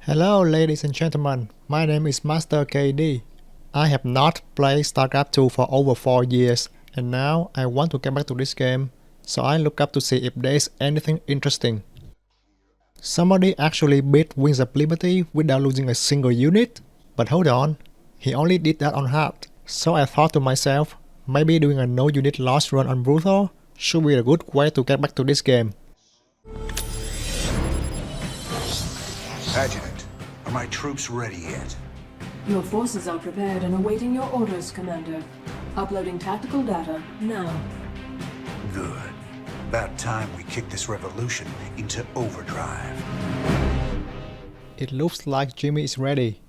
Hello ladies and gentlemen, my name is Master KD. I have not played Starcraft 2 for over 4 years and now I want to get back to this game, so I look up to see if there's anything interesting. Somebody actually beat Wings of Liberty without losing a single unit? But hold on, he only did that on hard. So I thought to myself, maybe doing a no unit loss run on Brutal should be a good way to get back to this game. Adjutant, are my troops ready yet? Your forces are prepared and awaiting your orders, Commander. Uploading tactical data now. Good. About time we kick this revolution into overdrive. It looks like Jimmy is ready.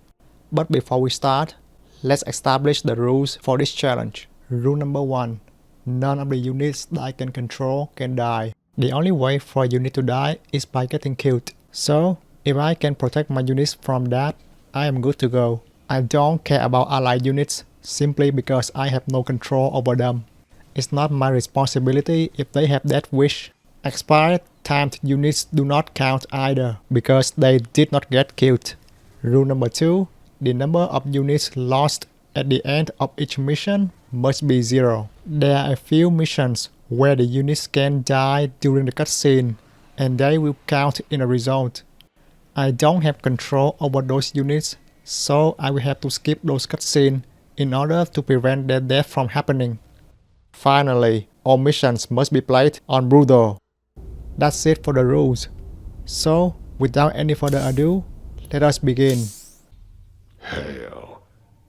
But before we start, let's establish the rules for this challenge. Rule number 1. None of the units that I can control can die. The only way for a unit to die is by getting killed. So, if I can protect my units from that, I am good to go. I don't care about allied units simply because I have no control over them. It's not my responsibility if they have that wish. Expired timed units do not count either because they did not get killed. Rule number 2. The number of units lost at the end of each mission must be 0. There are a few missions where the units can die during the cutscene and they will count in a result. I don't have control over those units, so I will have to skip those cutscenes in order to prevent their death from happening. Finally, all missions must be played on Brutal. That's it for the rules. So, without any further ado, let us begin. Hell,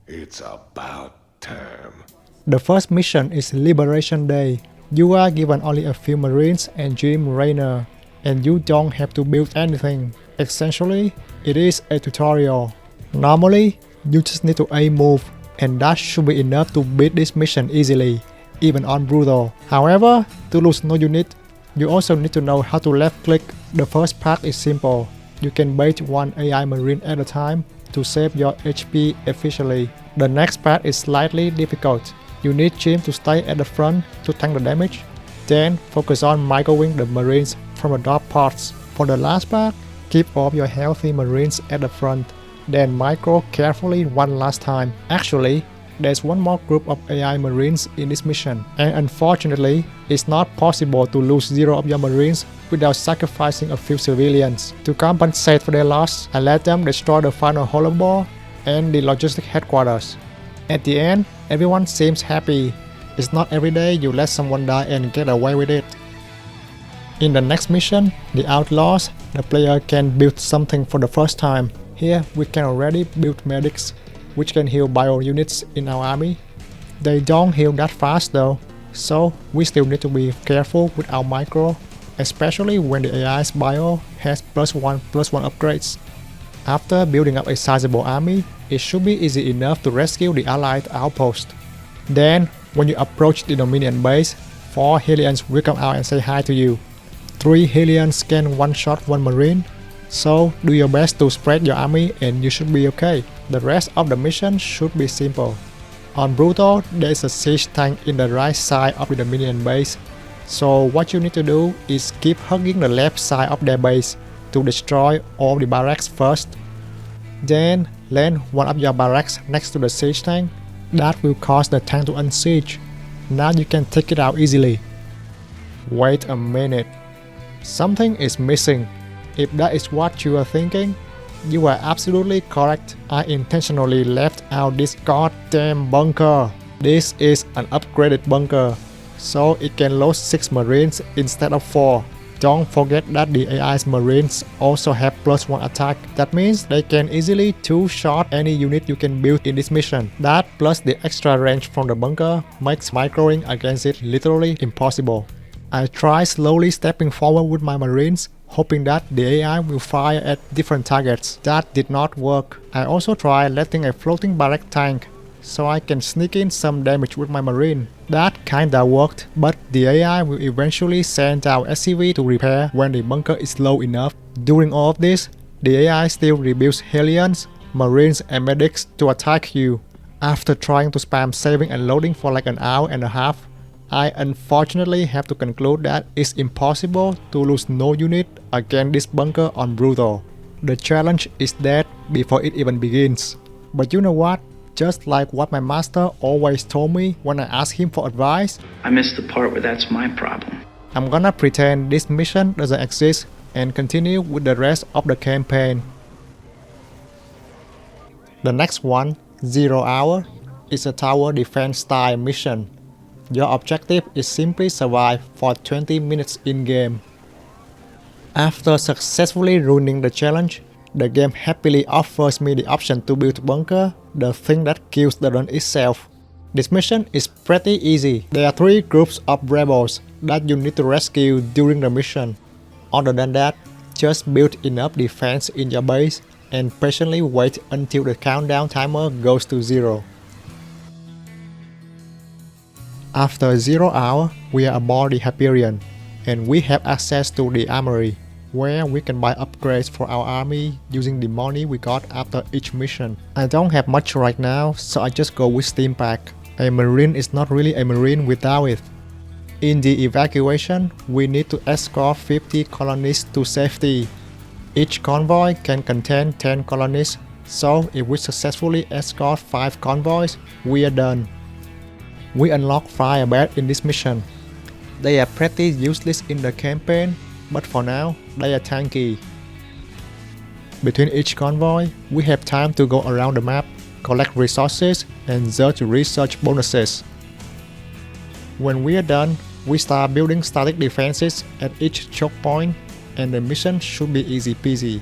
it's about time. The first mission is Liberation Day. You are given only a few Marines and Jim Raynor, and you don't have to build anything. Essentially, it is a tutorial. Normally, you just need to aim move, and that should be enough to beat this mission easily, even on Brutal. However, to lose no unit, you also need to know how to left click. The first part is simple. You can bait one AI Marine at a time to save your HP efficiently. The next part is slightly difficult. You need Jim to stay at the front to tank the damage. Then focus on microwing the Marines from the drop pods. For the last part, keep all your healthy Marines at the front, then micro carefully one last time. Actually, there's one more group of AI Marines in this mission, and unfortunately, it's not possible to lose 0 of your Marines without sacrificing a few civilians. To compensate for their loss, I let them destroy the final hollow and the logistic headquarters. At the end, everyone seems happy. It's not every day you let someone die and get away with it. In the next mission, the Outlaws, the player can build something for the first time. Here we can already build medics, which can heal bio units in our army. They don't heal that fast though, so we still need to be careful with our micro, especially when the AI's bio has +1/+1 upgrades. After building up a sizable army, it should be easy enough to rescue the allied outpost. Then, when you approach the Dominion base, 4 Hellions will come out and say hi to you. 3 Hellions can one-shot 1 Marine, so do your best to spread your army and you should be okay. The rest of the mission should be simple. On Brutal, there is a siege tank in the right side of the Dominion base, so what you need to do is keep hugging the left side of their base to destroy all the barracks first. Then land one of your barracks next to the siege tank. That will cause the tank to unsiege. Now you can take it out easily. Wait a minute. Something is missing. If that is what you are thinking, you are absolutely correct. I intentionally left out this goddamn bunker. This is an upgraded bunker, so it can load 6 Marines instead of 4. Don't forget that the AI's Marines also have +1 attack. That means they can easily 2-shot any unit you can build in this mission. That plus the extra range from the bunker makes microing against it literally impossible. I tried slowly stepping forward with my Marines, hoping that the AI will fire at different targets. That did not work. I also tried letting a floating barrack tank, so I can sneak in some damage with my Marine. That kinda worked, but the AI will eventually send out SCV to repair when the bunker is low enough. During all of this, the AI still rebuilds Hellions, Marines and medics to attack you. After trying to spam saving and loading for like an hour and a half, I unfortunately have to conclude that it's impossible to lose no unit against this bunker on Brutal. The challenge is dead before it even begins. But you know what? Just like what my master always told me when I asked him for advice, I missed the part where that's my problem. I'm gonna pretend this mission doesn't exist and continue with the rest of the campaign. The next one, 0 Hour, is a tower defense style mission. Your objective is simply survive for 20 minutes in-game. After successfully ruining the challenge, the game happily offers me the option to build bunker, the thing that kills the run itself. This mission is pretty easy. There are 3 groups of rebels that you need to rescue during the mission. Other than that, just build enough defense in your base and patiently wait until the countdown timer goes to 0. After 0 hour, we are aboard the Hyperion, and we have access to the armory, where we can buy upgrades for our army using the money we got after each mission. I don't have much right now, so I just go with Steam Pack. A Marine is not really a Marine without it. In the Evacuation, we need to escort 50 colonists to safety. Each convoy can contain 10 colonists, so if we successfully escort 5 convoys, we are done. We unlock Firebird in this mission. They are pretty useless in the campaign, but for now, they are tanky. Between each convoy, we have time to go around the map, collect resources, and search research bonuses. When we are done, we start building static defenses at each choke point, and the mission should be easy peasy.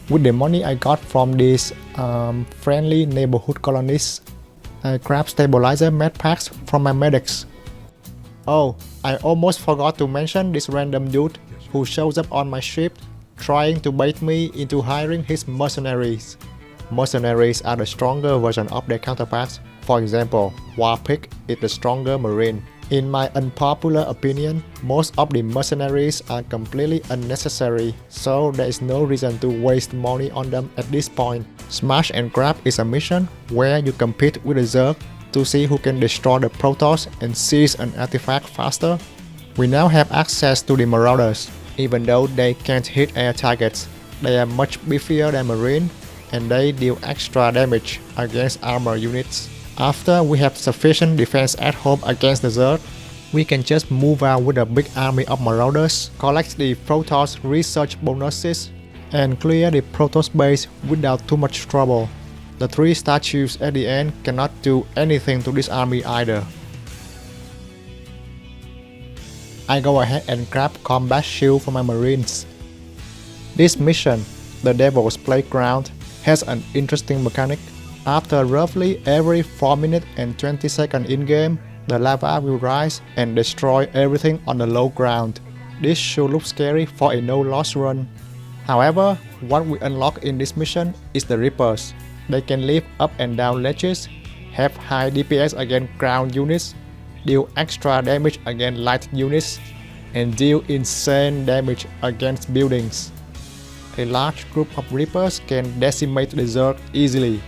With the money I got from these friendly neighborhood colonists, I grabbed stabilizer med packs from my medics. Oh, I almost forgot to mention this random dude who shows up on my ship trying to bait me into hiring his mercenaries. Mercenaries are the stronger version of their counterparts. For example, Warpig is the stronger marine. In my unpopular opinion, most of the mercenaries are completely unnecessary, so there is no reason to waste money on them at this point. Smash and Grab is a mission where you compete with the Zerg to see who can destroy the Protoss and seize an artifact faster. We now have access to the Marauders. Even though they can't hit air targets, they are much beefier than Marine, and they deal extra damage against armor units. After we have sufficient defense at home against the Zerg, we can just move out with a big army of Marauders, collect the Protoss research bonuses, and clear the Protoss base without too much trouble. The 3 statues at the end cannot do anything to this army either. I go ahead and grab combat shield for my marines. This mission, the Devil's Playground, has an interesting mechanic. After roughly every 4 minutes and 20 seconds in-game, the lava will rise and destroy everything on the low ground. This should look scary for a no-loss run. However, what we unlock in this mission is the Reapers. They can live up and down ledges, have high DPS against ground units, deal extra damage against light units, and deal insane damage against buildings. A large group of Reapers can decimate the Zerg easily.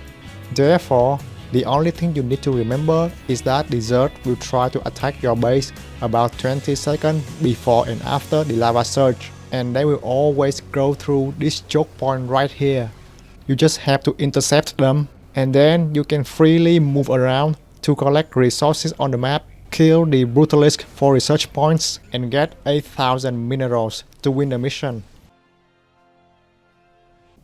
Therefore, the only thing you need to remember is that the Zerg will try to attack your base about 20 seconds before and after the lava surge, and they will always go through this choke point right here. You just have to intercept them, and then you can freely move around to collect resources on the map, kill the Brutalisk for research points, and get 8,000 minerals to win the mission.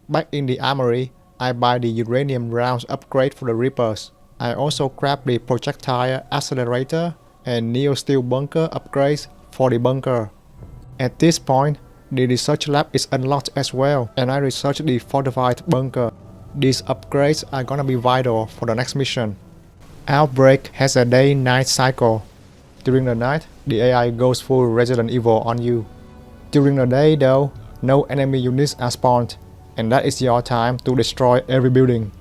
Back in the armory, I buy the uranium rounds upgrade for the Reapers. I also grab the projectile accelerator and neo steel bunker upgrades for the bunker. At this point, the research lab is unlocked as well, and I researched the fortified bunker. These upgrades are gonna be vital for the next mission. Outbreak has a day-night cycle. During the night, the AI goes full Resident Evil on you. During the day though, no enemy units are spawned, and that is your time to destroy every building.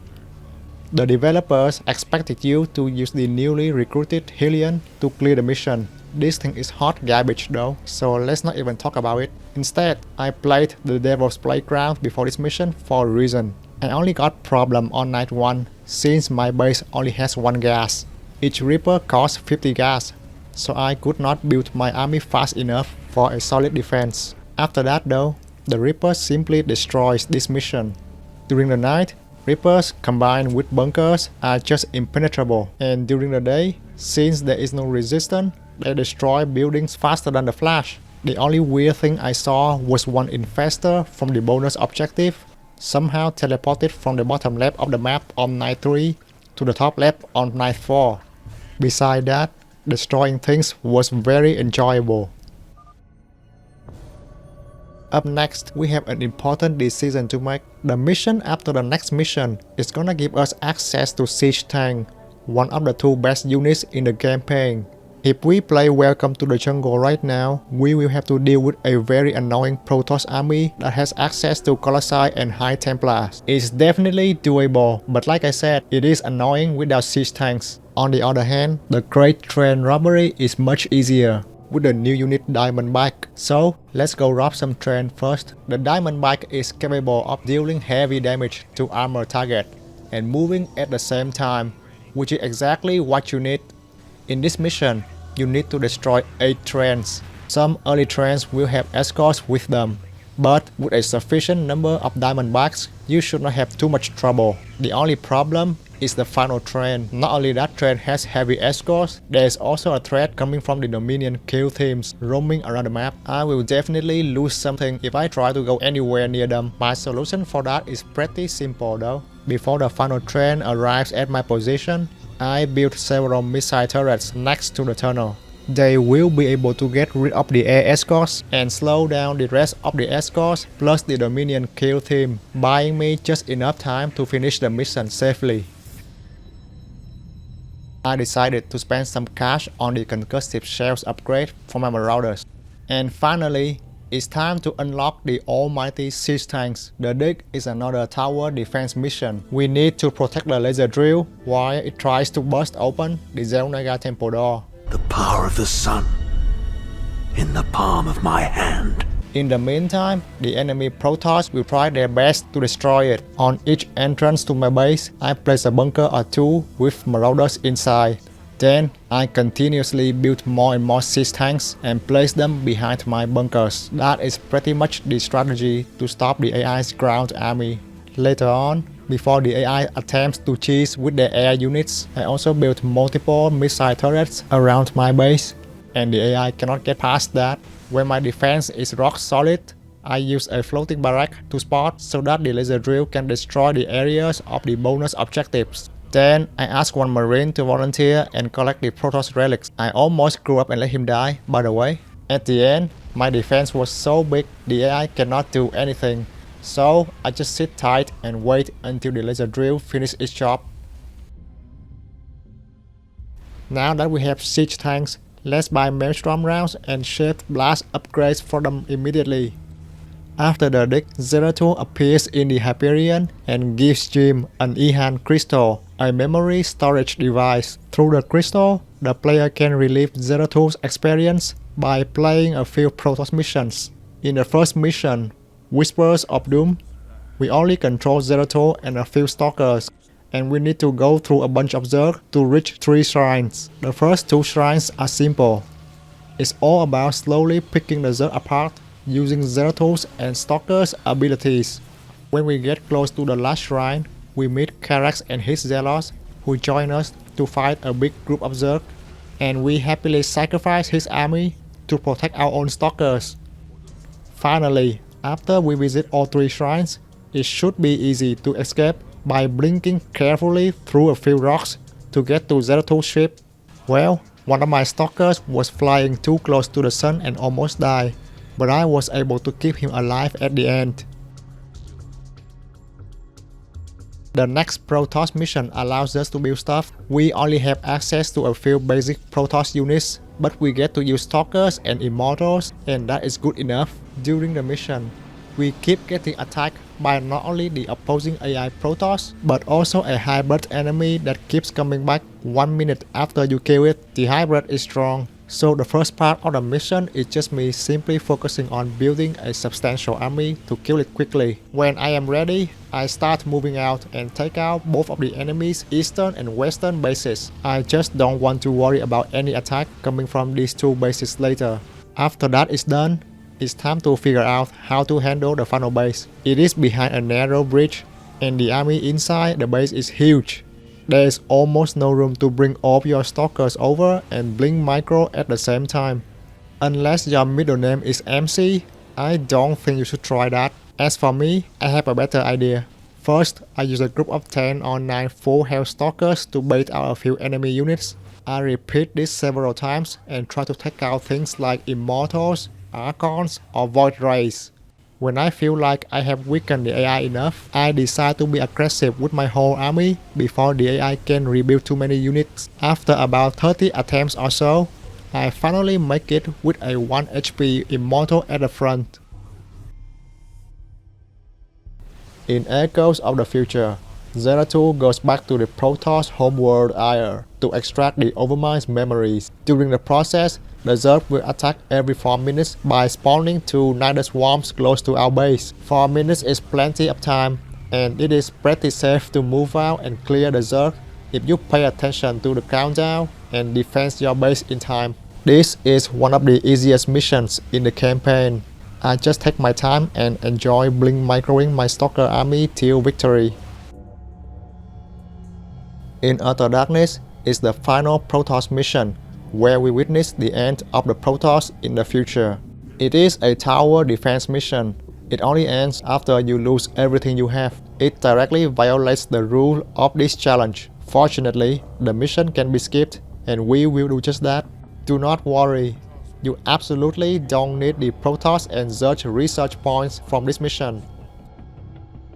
The developers expected you to use the newly recruited Hellion to clear the mission. This thing is hot garbage though, so let's not even talk about it. Instead, I played the Devil's Playground before this mission for a reason. I only got problem on night 1 since my base only has 1 gas. Each Reaper costs 50 gas, so I could not build my army fast enough for a solid defense. After that though, the Reapers simply destroys this mission. During the night, Reapers combined with bunkers are just impenetrable, and during the day, since there is no resistance, they destroy buildings faster than the Flash. The only weird thing I saw was one infestor from the bonus objective somehow teleported from the bottom left of the map on night 3 to the top left on night 4. Besides that, destroying things was very enjoyable. Up next, we have an important decision to make. The mission after the next mission is gonna give us access to Siege Tank, one of the 2 best units in the campaign. If we play Welcome to the Jungle right now, we will have to deal with a very annoying Protoss army that has access to Colossi and High Templars. It's definitely doable, but like I said, it is annoying without Siege Tanks. On the other hand, the Great Train Robbery is much easier with the new unit Diamond Bike. So, let's go rob some train first. The Diamond Bike is capable of dealing heavy damage to armor target and moving at the same time, which is exactly what you need. In this mission, you need to destroy 8 trains. Some early trains will have escorts with them, but with a sufficient number of diamond bikes, you should not have too much trouble. The only problem is the final train. Not only that train has heavy escorts, there is also a threat coming from the Dominion kill teams roaming around the map. I will definitely lose something if I try to go anywhere near them. My solution for that is pretty simple though. Before the final train arrives at my position, I built several missile turrets next to the tunnel. They will be able to get rid of the air escorts and slow down the rest of the escorts plus the Dominion kill team, buying me just enough time to finish the mission safely. I decided to spend some cash on the concussive shells upgrade for my Marauders. And finally, it's time to unlock the almighty Siege Tanks. The dig is another tower defense mission. We need to protect the laser drill while it tries to burst open the Zelnaga temple door. The power of the sun in the palm of my hand. In the meantime, the enemy Protoss will try their best to destroy it. On each entrance to my base, I place a bunker or 2 with Marauders inside. Then, I continuously build more and more siege tanks and place them behind my bunkers. That is pretty much the strategy to stop the AI's ground army. Later on, before the AI attempts to cheese with their air units, I also built multiple missile turrets around my base, and the AI cannot get past that. When my defense is rock solid, I use a floating barrack to spot so that the laser drill can destroy the areas of the bonus objectives. Then I asked one marine to volunteer and collect the Protoss relics. I almost screwed up and let him die, by the way. At the end, my defense was so big the AI cannot do anything. So I just sit tight and wait until the laser drill finishes its job. Now that we have siege tanks, let's buy Maelstrom rounds and Shaped Blast upgrades for them immediately. After the dig, Zeratul appears in the Hyperion and gives Jim an Ihan crystal, a memory storage device. Through the crystal, the player can relive Zeratul's experience by playing a few Protoss missions. In the first mission, Whispers of Doom, we only control Zeratul and a few stalkers, and we need to go through a bunch of Zerg to reach 3 shrines. The first 2 shrines are simple. It's all about slowly picking the Zerg apart using Zeratul's and Stalker's abilities. When we get close to the last shrine, we meet Karax and his Zealots who join us to fight a big group of Zerg, and we happily sacrifice his army to protect our own Stalkers. Finally, after we visit all 3 shrines, it should be easy to escape by blinking carefully through a few rocks to get to Zeratul's ship. Well, one of my Stalkers was flying too close to the sun and almost died, but I was able to keep him alive at the end. The next Protoss mission allows us to build stuff. We only have access to a few basic Protoss units, but we get to use Stalkers and Immortals, and that is good enough. During the mission, we keep getting attacked by not only the opposing AI Protoss, but also a hybrid enemy that keeps coming back 1 minute after you kill it. The hybrid is strong, so the first part of the mission is just me simply focusing on building a substantial army to kill it quickly. When I am ready, I start moving out and take out both of the enemy's eastern and western bases. I just don't want to worry about any attack coming from these 2 bases later. After that is done, It's time to figure out how to handle the final base. It is behind a narrow bridge, and the army inside the base is huge. There is almost no room to bring all your stalkers over and blink micro at the same time. Unless your middle name is MC, I don't think you should try that. As for me, I have a better idea. First, I use a group of 10 or 9 full health stalkers to bait out a few enemy units. I repeat this several times and try to take out things like Immortals, Archons, or Void Rays. When I feel like I have weakened the AI enough, I decide to be aggressive with my whole army before the AI can rebuild too many units. After about 30 attempts or so, I finally make it with a 1 HP Immortal at the front. In Echoes of the Future, Zeratul goes back to the Protoss homeworld Air to extract the Overmind's memories. During the process, the Zerg will attack every 4 minutes by spawning 2 Nidus swarms close to our base. 4 minutes is plenty of time, and it is pretty safe to move out and clear the Zerg if you pay attention to the countdown and defend your base in time. This is one of the easiest missions in the campaign. I just take my time and enjoy blink microing my stalker army till victory. In Utter Darkness is the final Protoss mission, where we witness the end of the Protoss in the future. It is a tower defense mission. It only ends after you lose everything you have. It directly violates the rule of this challenge. Fortunately, the mission can be skipped, and we will do just that. Do not worry. You absolutely don't need the Protoss and Zerg research points from this mission.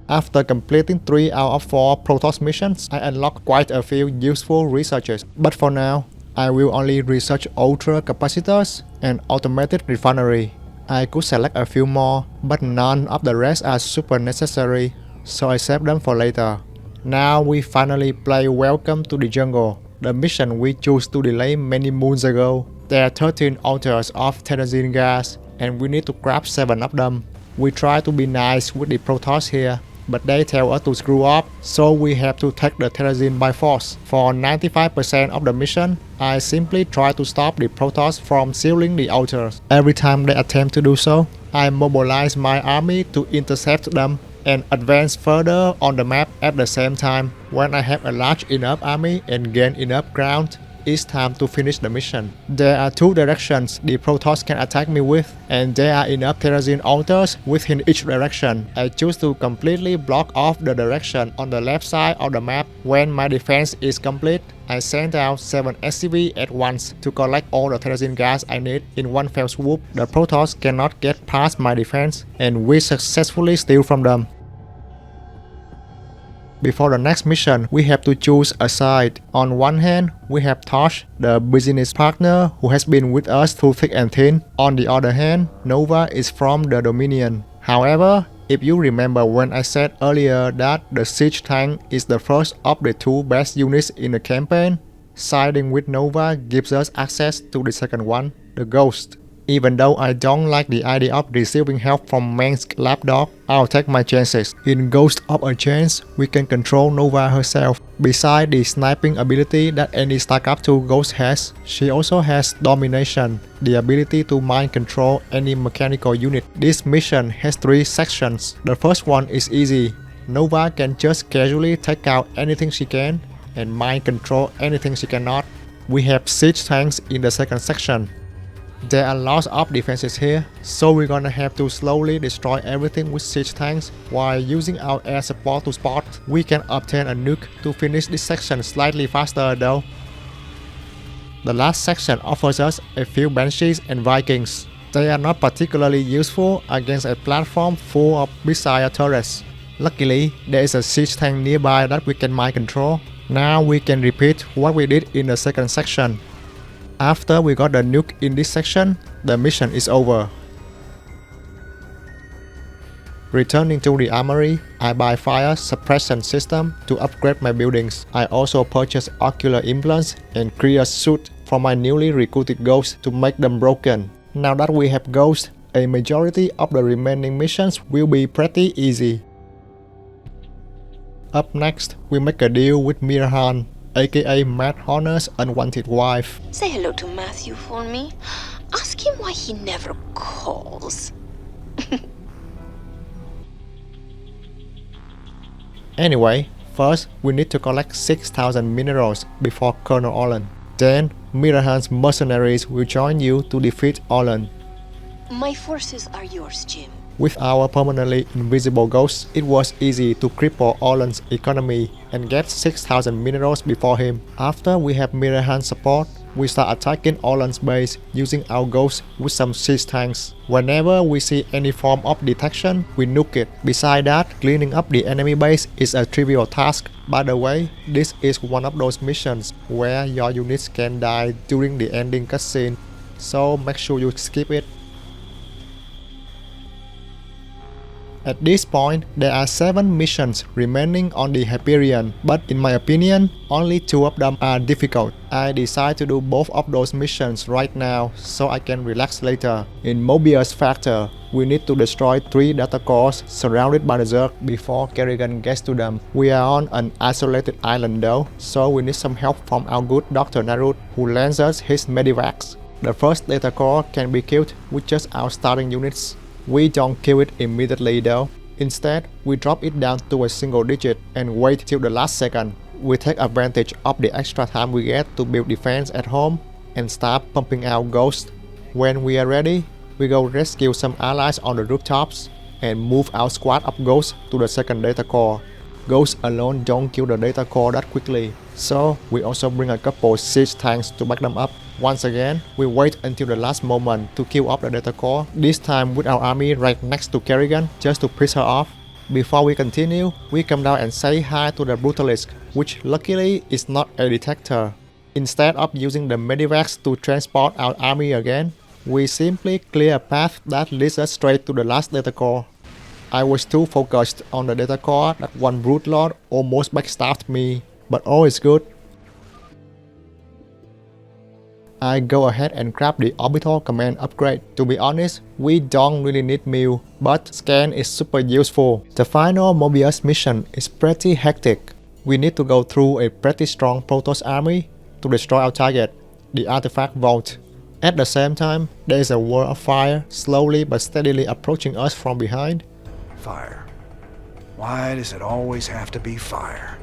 After completing 3 out of 4 Protoss missions, I unlocked quite a few useful researches, but for now, I will only research Ultra Capacitors and Automated Refinery. I could select a few more, but none of the rest are super necessary, so I save them for later. Now we finally play Welcome to the Jungle, the mission we chose to delay many moons ago. There are 13 altars of Tennessine gas, and we need to grab 7 of them. We try to be nice with the Protoss here, but they tell us to screw up, so we have to take the Tennessine by force. For 95% of the mission, I simply try to stop the Protoss from sealing the altars. Every time they attempt to do so, I mobilize my army to intercept them and advance further on the map at the same time. When I have a large enough army and gain enough ground, it's time to finish the mission. There are 2 directions the Protoss can attack me with, and there are enough Tennessine altars within each direction. I choose to completely block off the direction on the left side of the map. When my defense is complete, I send out 7 SCV at once to collect all the Tennessine gas I need in one fell swoop. The Protoss cannot get past my defense, and we successfully steal from them. Before the next mission, we have to choose a side. On one hand, we have Tosh, the business partner who has been with us through thick and thin. On the other hand, Nova is from the Dominion. However, if you remember when I said earlier that the siege tank is the first of the 2 best units in the campaign, siding with Nova gives us access to the second one, the Ghost. Even though I don't like the idea of receiving help from Meng's lapdog, I'll take my chances. In Ghost of a Chance, we can control Nova herself. Besides the sniping ability that any Starcraft 2 Ghost has, she also has Domination, the ability to mind control any mechanical unit. This mission has 3 sections. The first one is easy. Nova can just casually take out anything she can and mind control anything she cannot. We have siege tanks in the second section. There are lots of defenses here, so we're gonna have to slowly destroy everything with siege tanks while using our air support to spot. We can obtain a nuke to finish this section slightly faster though. The last section offers us a few Banshees and Vikings. They are not particularly useful against a platform full of missile turrets. Luckily, there is a siege tank nearby that we can mind control. Now we can repeat what we did in the second section. After we got the nuke in this section, the mission is over. Returning to the armory, I buy fire suppression system to upgrade my buildings. I also purchase ocular implants and create a suit for my newly recruited ghosts to make them broken. Now that we have ghosts, a majority of the remaining missions will be pretty easy. Up next, we make a deal with Mirahan, aka Matt Horner's unwanted wife. Say hello to Matthew for me. Ask him why he never calls. Anyway, first we need to collect 6,000 minerals before Colonel Orlan. Then, Mirahan's mercenaries will join you to defeat Orlan. My forces are yours, Jim. With our permanently invisible ghosts, it was easy to cripple Orlan's economy and get 6,000 minerals before him. After we have Mirahan's support, we start attacking Orlan's base using our ghosts with some siege tanks. Whenever we see any form of detection, we nuke it. Besides that, cleaning up the enemy base is a trivial task. By the way, this is one of those missions where your units can die during the ending cutscene, so make sure you skip it. At this point, there are 7 missions remaining on the Hyperion, but in my opinion, only 2 of them are difficult. I decide to do both of those missions right now so I can relax later. In Moebius Factor, we need to destroy 3 data cores surrounded by the Zerg before Kerrigan gets to them. We are on an isolated island though, so we need some help from our good Dr. Narut, who lends us his medivacs. The first data core can be killed with just our starting units. We don't kill it immediately though. Instead, we drop it down to a single digit and wait till the last second. We take advantage of the extra time we get to build defense at home and start pumping out ghosts. When we are ready, we go rescue some allies on the rooftops and move our squad of ghosts to the second data core. Ghosts alone don't kill the data core that quickly, so we also bring a couple siege tanks to back them up. Once again, we wait until the last moment to kill off the data core, this time with our army right next to Kerrigan just to piss her off. Before we continue, we come down and say hi to the Brutalist, which luckily is not a detector. Instead of using the medivacs to transport our army again, we simply clear a path that leads us straight to the last data core. I was too focused on the data core that one brute lord almost backstabbed me, but all is good. I go ahead and grab the orbital command upgrade. To be honest, we don't really need Mew, but scan is super useful. The final Moebius mission is pretty hectic. We need to go through a pretty strong Protoss army to destroy our target, the artifact vault. At the same time, there is a wall of fire slowly but steadily approaching us from behind. Fire. Why does it always have to be fire?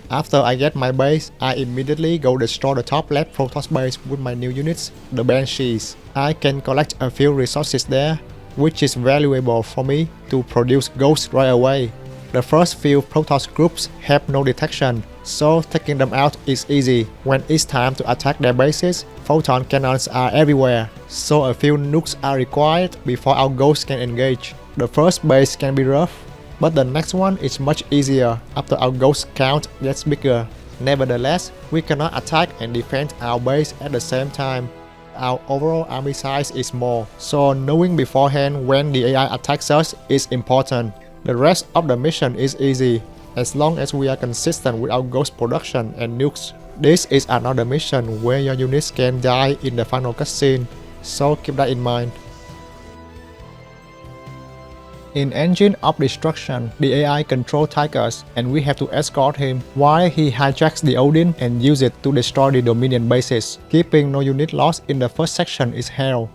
After I get my base, I immediately go destroy the top left Protoss base with my new units, the Banshees. I can collect a few resources there, which is valuable for me to produce ghosts right away. The first few Protoss groups have no detection, so taking them out is easy. When it's time to attack their bases, photon cannons are everywhere, so a few nukes are required before our ghosts can engage. The first base can be rough, but the next one is much easier after our ghost count gets bigger. Nevertheless, we cannot attack and defend our base at the same time. Our overall army size is small, so knowing beforehand when the AI attacks us is important. The rest of the mission is easy, as long as we are consistent with our ghost production and nukes. This is another mission where your units can die in the final cutscene, so keep that in mind. In Engine of Destruction, the AI controls Tigers and we have to escort him while he hijacks the Odin and use it to destroy the Dominion bases. Keeping no unit lost in the first section is hell.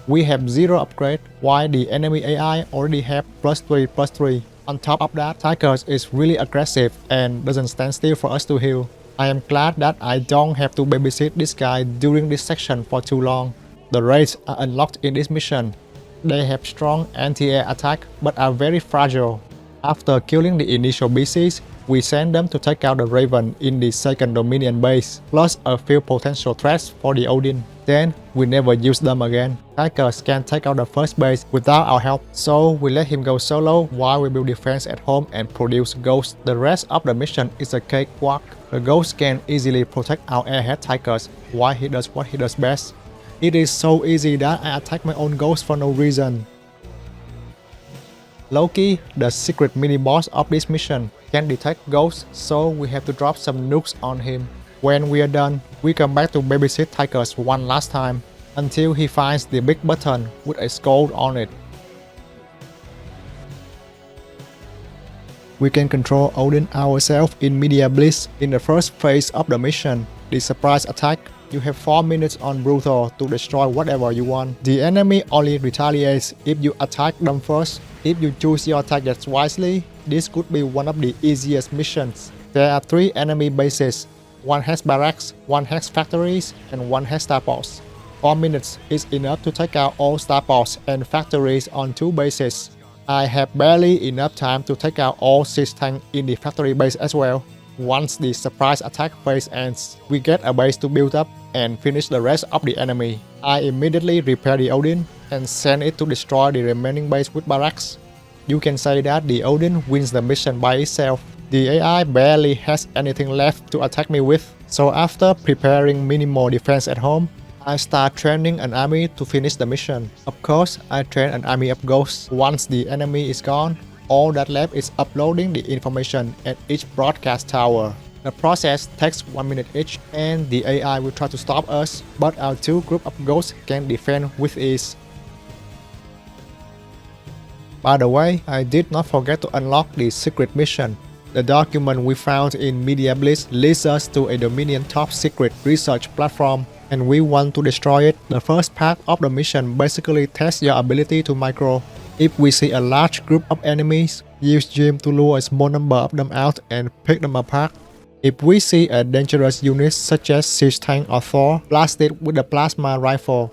We have 0 upgrade while the enemy AI already have +3/+3. On top of that, Tigers is really aggressive and doesn't stand still for us to heal. I am glad that I don't have to babysit this guy during this section for too long. The raids are unlocked in this mission. They have strong anti-air attack but are very fragile. After killing the initial BCs, we send them to take out the Raven in the second Dominion base, plus a few potential threats for the Odin. Then, we never use them again. Tigers can take out the first base without our help, so we let him go solo while we build defense at home and produce ghosts. The rest of the mission is a cakewalk. The ghost can easily protect our airhead Tigers while he does what he does best. It is so easy that I attack my own ghost for no reason. Loki, the secret mini-boss of this mission, can detect ghosts, so we have to drop some nukes on him. When we are done, we come back to babysit Tigers one last time, until he finds the big button with a skull on it. We can control Odin ourselves in Media Blitz in the first phase of the mission, the surprise attack. You have 4 minutes on Brutal to destroy whatever you want. The enemy only retaliates if you attack them first. If you choose your targets wisely, this could be one of the easiest missions. There are 3 enemy bases. One has barracks, one has factories, and one has starports. 4 minutes is enough to take out all starports and factories on 2 bases. I have barely enough time to take out all 6 tanks in the factory base as well. Once the surprise attack phase ends, we get a base to build up and finish the rest of the enemy. I immediately repair the Odin and send it to destroy the remaining base with barracks. You can say that the Odin wins the mission by itself. The AI barely has anything left to attack me with, so after preparing minimal defense at home, I start training an army to finish the mission. Of course, I train an army of ghosts. Once the enemy is gone, all that left is uploading the information at each broadcast tower. The process takes 1 minute each, and the AI will try to stop us, but our 2 groups of ghosts can defend with ease. By the way, I did not forget to unlock the secret mission. The document we found in Media Blitz leads us to a Dominion top secret research platform, and we want to destroy it. The first part of the mission basically tests your ability to micro. If we see a large group of enemies, use Jim to lure a small number of them out and pick them apart. If we see a dangerous unit such as Siege Tank or Thor, blast it with a plasma rifle.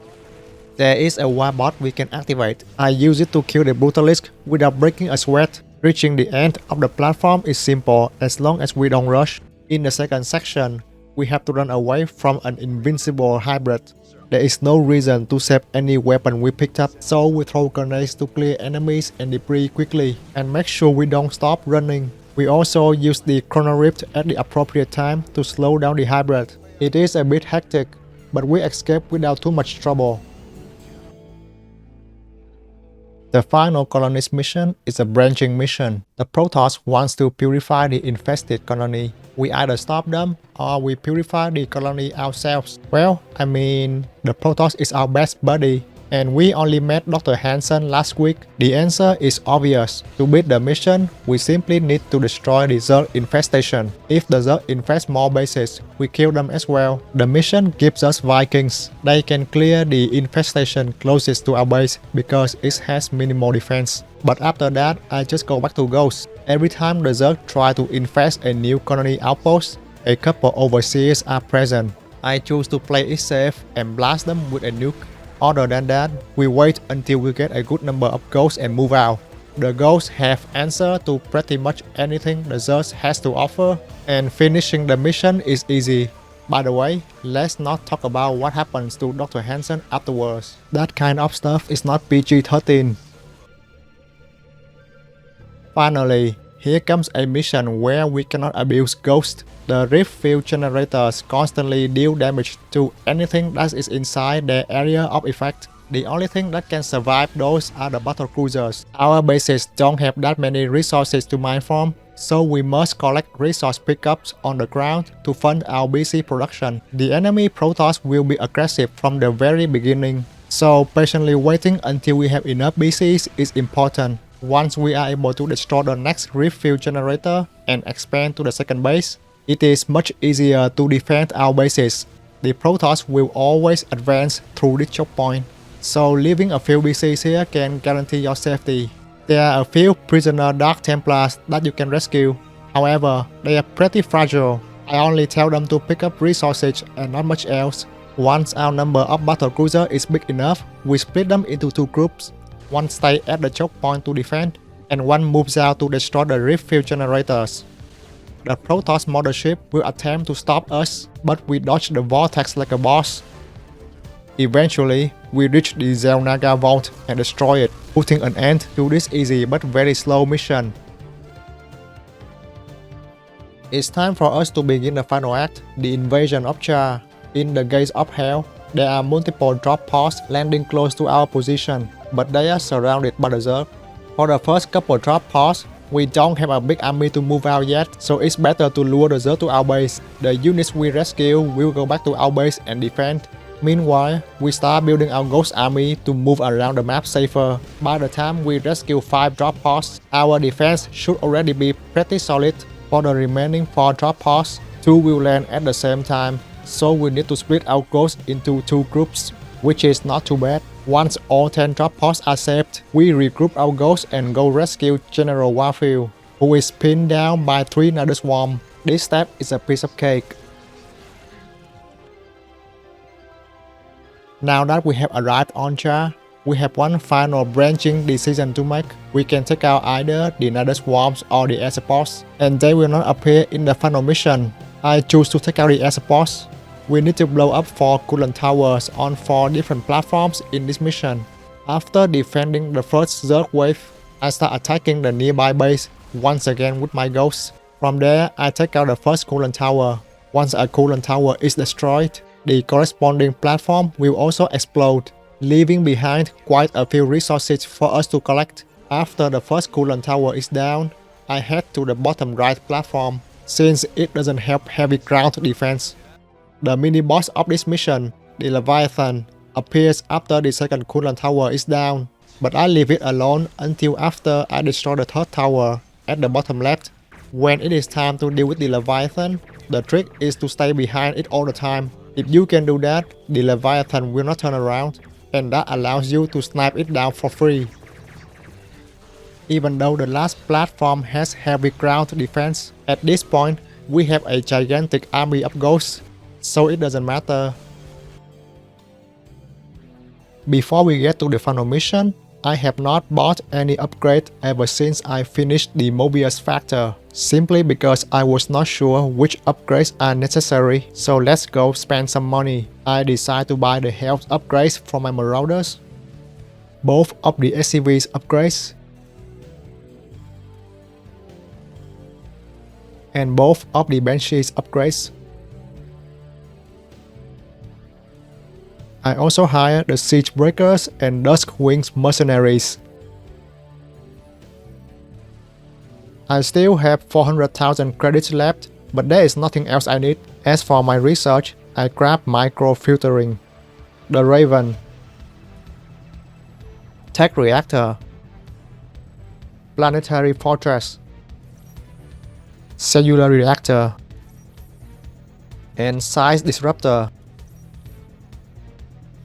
There is a warbot we can activate. I use it to kill the Brutalist without breaking a sweat. Reaching the end of the platform is simple as long as we don't rush. In the second section, we have to run away from an invincible hybrid. There is no reason to save any weapon we picked up, so we throw grenades to clear enemies and debris quickly and make sure we don't stop running. We also use the Chrono Rift at the appropriate time to slow down the hybrid. It is a bit hectic, but we escape without too much trouble. The final colonist mission is a branching mission. The Protoss wants to purify the infested colony. We either stop them or we purify the colony ourselves. Well, I mean, the Protoss is our best buddy, and we only met Dr. Hansen last week. The answer is obvious. To beat the mission, we simply need to destroy the Zerg infestation. If the Zerg infest more bases, we kill them as well. The mission gives us Vikings. They can clear the infestation closest to our base because it has minimal defense. But after that, I just go back to Ghosts. Every time the Zerg try to infest a new colony outpost, a couple overseers are present. I choose to play it safe and blast them with a nuke. Other than that, we wait until we get a good number of ghosts and move out. The ghosts have answer to pretty much anything the Zerg has to offer, and finishing the mission is easy. By the way, let's not talk about what happens to Dr. Hansen afterwards. That kind of stuff is not PG-13. Finally, here comes a mission where we cannot abuse ghosts. The rift field generators constantly deal damage to anything that is inside their area of effect. The only thing that can survive those are the battle cruisers. Our bases don't have that many resources to mine from, so we must collect resource pickups on the ground to fund our BC production. The enemy Protoss will be aggressive from the very beginning, so patiently waiting until we have enough BCs is important. Once we are able to destroy the next rift field generator and expand to the second base, it is much easier to defend our bases. The Protoss will always advance through this choke point, so leaving a few BCs here can guarantee your safety. There are a few prisoner Dark Templars that you can rescue. However, they are pretty fragile. I only tell them to pick up resources and not much else. Once our number of battle cruiser is big enough, we split them into 2 groups. One stays at the choke point to defend, and one moves out to destroy the rift field generators. The Protoss mothership will attempt to stop us, but we dodge the vortex like a boss. Eventually, we reach the Zelnaga vault and destroy it, putting an end to this easy but very slow mission. It's time for us to begin the final act, the invasion of Char. In the Gates of Hell, there are multiple drop pods landing close to our position, but they are surrounded by the Zerg. For the first couple drop pods, we don't have a big army to move out yet, so it's better to lure the Zerg to our base. The units we rescue will go back to our base and defend. Meanwhile, we start building our ghost army to move around the map safer. By the time we rescue 5 drop pods, our defense should already be pretty solid. For the remaining 4 drop pods, 2 will land at the same time, so we need to split our ghosts into 2 groups, which is not too bad. Once all 10 drop pods are saved, we regroup our ghosts and go rescue General Warfield, who is pinned down by 3 Nether Swarm. This step is a piece of cake. Now that we have arrived on Jar, we have one final branching decision to make. We can take out either the Nether Swarms or the Air Supports, and they will not appear in the final mission. I choose to take out the Air Supports. We need to blow up 4 coolant towers on 4 different platforms in this mission. After defending the first Zerg wave, I start attacking the nearby base once again with my ghosts. From there, I take out the first coolant tower. Once a coolant tower is destroyed, the corresponding platform will also explode, leaving behind quite a few resources for us to collect. After the first coolant tower is down, I head to the bottom right platform, since it doesn't help heavy ground defense. The mini-boss of this mission, the Leviathan, appears after the second coolant tower is down, but I leave it alone until after I destroy the third tower at the bottom left. When it is time to deal with the Leviathan, the trick is to stay behind it all the time. If you can do that, the Leviathan will not turn around, and that allows you to snipe it down for free. Even though the last platform has heavy ground defense, at this point we have a gigantic army of ghosts, so it doesn't matter. Before we get to the final mission, I have not bought any upgrade ever since I finished the Moebius Factor, simply because I was not sure which upgrades are necessary, so let's go spend some money. I decide to buy the health upgrades from my Marauders, both of the SCV's upgrades, and both of the Banshee's upgrades. I also hired the Siege Breakers and Dusk Wings mercenaries. I still have 400,000 credits left, but there is nothing else I need. As for my research, I grab micro-filtering, the Raven, Tech Reactor, Planetary Fortress, Cellular Reactor, and Size Disruptor.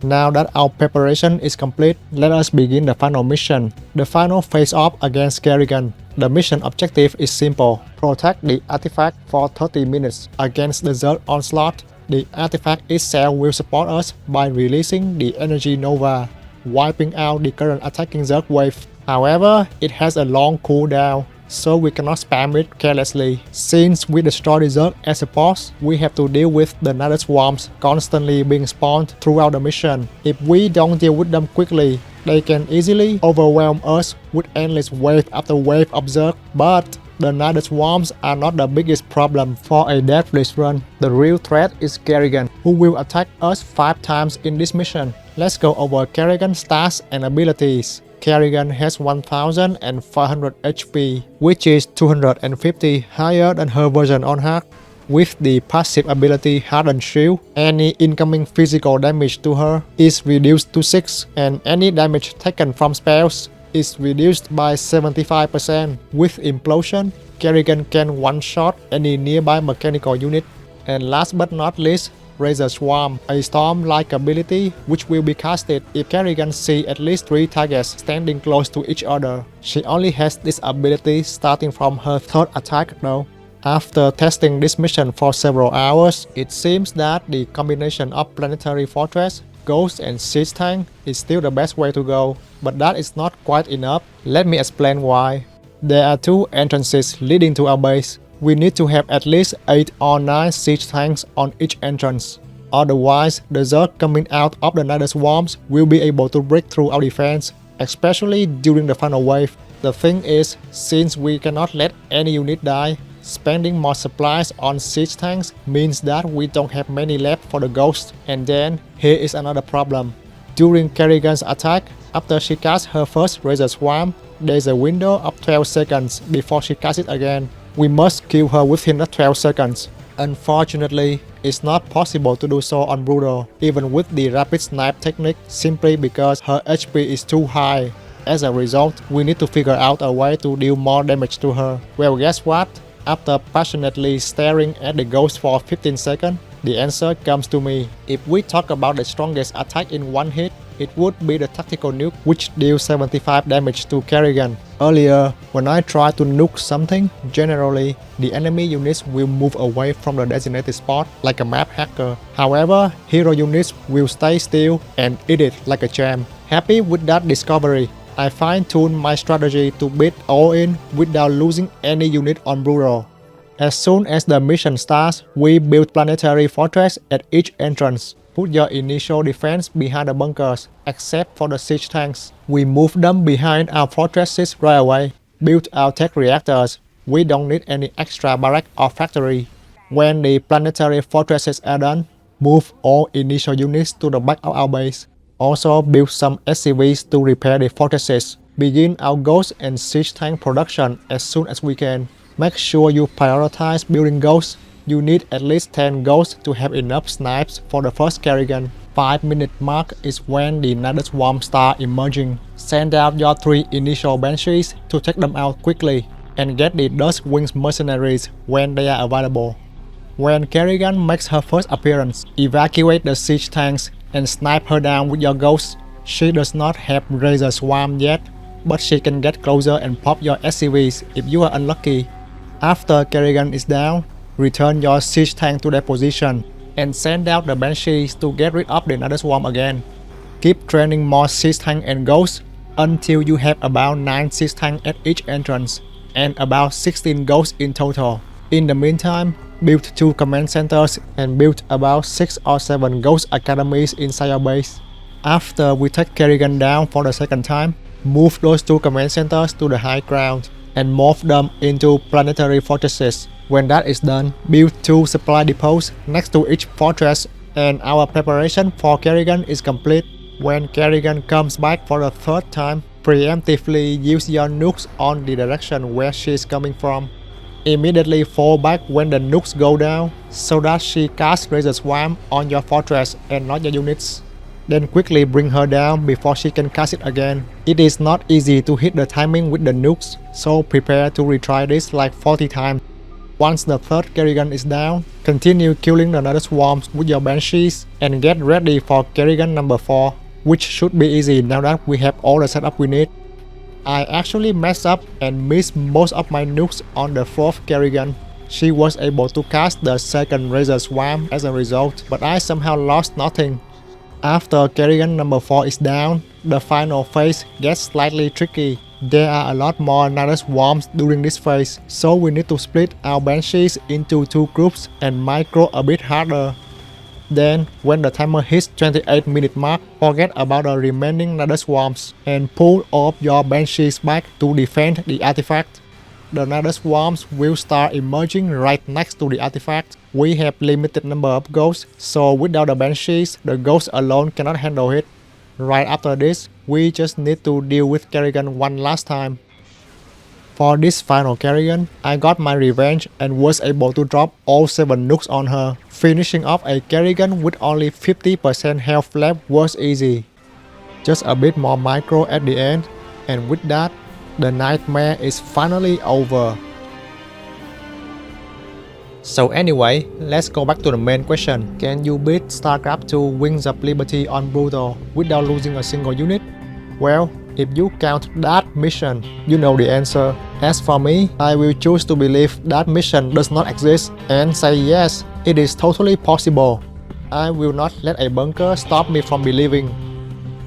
Now that our preparation is complete, let us begin the final mission, the final face-off against Kerrigan. The mission objective is simple: protect the artifact for 30 minutes against the Zerg onslaught. The artifact itself will support us by releasing the energy nova, wiping out the current attacking Zerg wave. However, it has a long cooldown, so we cannot spam it carelessly. Since we destroy the Zerg as a boss, we have to deal with the Nether Swarms constantly being spawned throughout the mission. If we don't deal with them quickly, they can easily overwhelm us with endless wave after wave of Zerg. But the Nether Swarms are not the biggest problem for a Deathless run. The real threat is Kerrigan, who will attack us 5 times in this mission. Let's go over Kerrigan's stats and abilities. Kerrigan has 1500 HP, which is 250 higher than her version on hard. With the passive ability Hardened Shield, any incoming physical damage to her is reduced to 6, and any damage taken from spells is reduced by 75%. With Implosion, Kerrigan can one-shot any nearby mechanical unit. And last but not least, Razor Swarm, a storm-like ability which will be casted if Kerrigan sees at least 3 targets standing close to each other. She only has this ability starting from her third attack though. After testing this mission for several hours, it seems that the combination of Planetary Fortress, Ghost and Siege Tank is still the best way to go, but that is not quite enough. Let me explain why. There are 2 entrances leading to our base. We need to have at least 8 or 9 siege tanks on each entrance. Otherwise, the Zerg coming out of the Nether Swarms will be able to break through our defense, especially during the final wave. The thing is, since we cannot let any unit die, spending more supplies on siege tanks means that we don't have many left for the Ghost. And then, here is another problem. During Kerrigan's attack, after she casts her first Razor Swarm, there's a window of 12 seconds before she casts it again. We must kill her within the 12 seconds. Unfortunately, it's not possible to do so on Brutal, even with the rapid snipe technique, simply because her HP is too high. As a result, we need to figure out a way to deal more damage to her. Well, guess what? After passionately staring at the Ghost for 15 seconds, The answer comes to me. If we talk about the strongest attack in one hit, it would be the tactical nuke, which deals 75 damage to Kerrigan. Earlier, when I try to nuke something, generally, the enemy units will move away from the designated spot like a map hacker. However, hero units will stay still and eat it like a champ. Happy with that discovery, I fine-tuned my strategy to beat all in without losing any unit on Brutal. As soon as the mission starts, we build planetary fortress at each entrance. Put your initial defense behind the bunkers, except for the siege tanks. We move them behind our fortresses right away. Build our tech reactors. We don't need any extra barrack or factory. When the planetary fortresses are done, move all initial units to the back of our base. Also build some SCVs to repair the fortresses. Begin our ghost and siege tank production as soon as we can. Make sure you prioritize building ghosts. You need at least 10 ghosts to have enough snipes for the first Kerrigan. 5-minute mark is when the Nether Swarm start emerging. Send out your 3 initial banshees to take them out quickly and get the Dust Wings mercenaries when they are available. When Kerrigan makes her first appearance, evacuate the siege tanks and snipe her down with your ghosts. She does not have Razor Swarm yet, but she can get closer and pop your SCVs if you are unlucky. After Kerrigan is down, return your siege tank to their position and send out the banshees to get rid of the Nether Swarm again. Keep training more siege tank and ghosts until you have about 9 siege tank at each entrance and about 16 ghosts in total. In the meantime, build 2 command centers and build about 6 or 7 ghost academies inside your base. After we take Kerrigan down for the second time, move those 2 command centers to the high ground and morph them into planetary fortresses. When that is done, build 2 supply depots next to each fortress and our preparation for Kerrigan is complete. When Kerrigan comes back for the third time, preemptively use your nukes on the direction where she is coming from. Immediately fall back when the nukes go down so that she casts Razor Swarm on your fortress and not your units. Then quickly bring her down before she can cast it again. It is not easy to hit the timing with the nukes, so prepare to retry this like 40 times. Once the third Kerrigan is down, continue killing the Nether Swarms with your banshees and get ready for Kerrigan number 4, which should be easy now that we have all the setup we need. I actually messed up and missed most of my nukes on the 4th Kerrigan. She was able to cast the second Razor Swarm as a result, but I somehow lost nothing. After Kerrigan number 4 is down, the final phase gets slightly tricky. There are a lot more Nether Swarms during this phase, so we need to split our banshees into 2 groups and micro a bit harder. Then, when the timer hits 28-minute mark, forget about the remaining Nether Swarms and pull all your banshees back to defend the artifact. The Nether Swarms will start emerging right next to the artifact. We have limited number of ghosts, so without the banshees, the ghosts alone cannot handle it. Right after this, we just need to deal with Kerrigan one last time. For this final Kerrigan, I got my revenge and was able to drop all 7 nukes on her. Finishing off a Kerrigan with only 50% health left was easy. Just a bit more micro at the end, and with that, the nightmare is finally over. So anyway, let's go back to the main question. Can you beat Starcraft 2 Wings of Liberty on Brutal without losing a single unit? Well, if you count that mission, you know the answer. As for me, I will choose to believe that mission does not exist and say yes, it is totally possible. I will not let a bunker stop me from believing.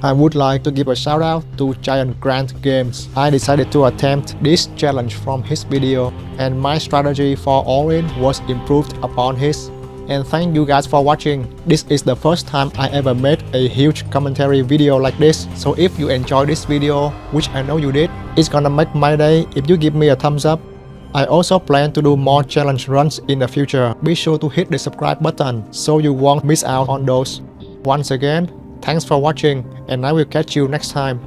I would like to give a shout out to Giant Grant Games. I decided to attempt this challenge from his video and my strategy for all-in was improved upon his. And thank you guys for watching. This is the first time I ever made a huge commentary video like this. So if you enjoyed this video, which I know you did, it's gonna make my day if you give me a thumbs up. I also plan to do more challenge runs in the future. Be sure to hit the subscribe button so you won't miss out on those. Once again, thanks for watching and I will catch you next time.